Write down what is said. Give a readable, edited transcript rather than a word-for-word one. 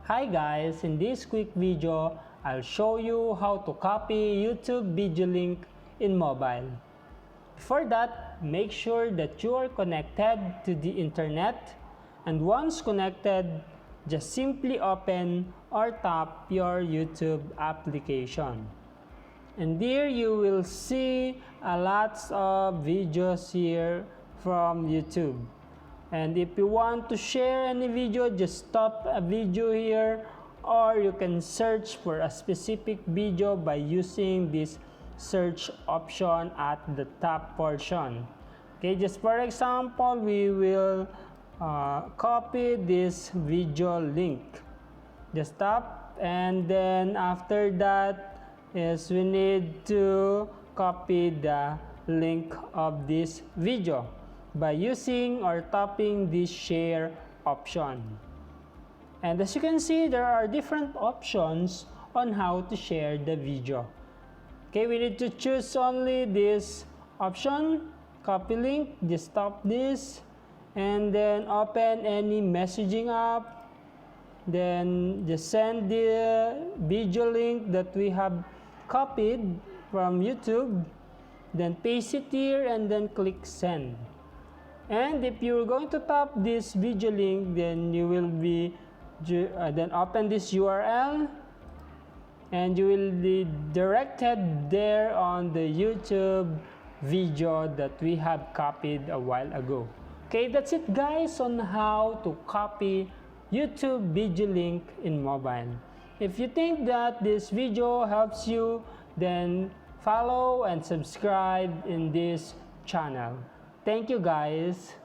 Hi guys, in this quick video, I'll show you how to copy YouTube video link in mobile. Before that, make sure that you are connected to the internet, and once connected, just simply open or tap your YouTube application. And there you will see a lots of videos here from YouTube. And if you want to share any video, just stop a video here, or you can search for a specific video by using this search option at the top portion. Okay, just for example, we will copy this video link. Just tap, and then after that is we need to copy the link of this video by using or tapping this share option. And as you can see, there are different options on how to share the video. Okay, we need to choose only this option, copy link. Just tap this and then open any messaging app. Then just send the video link that we have copied from YouTube. Then paste it here and then click send. And if you're going to tap this video link, then you will be then open this URL, and you will be directed there on the YouTube video that we have copied a while ago. Okay, that's it guys on how to copy YouTube video link in mobile. If you think that this video helps you, then follow and subscribe in this channel. Thank you guys.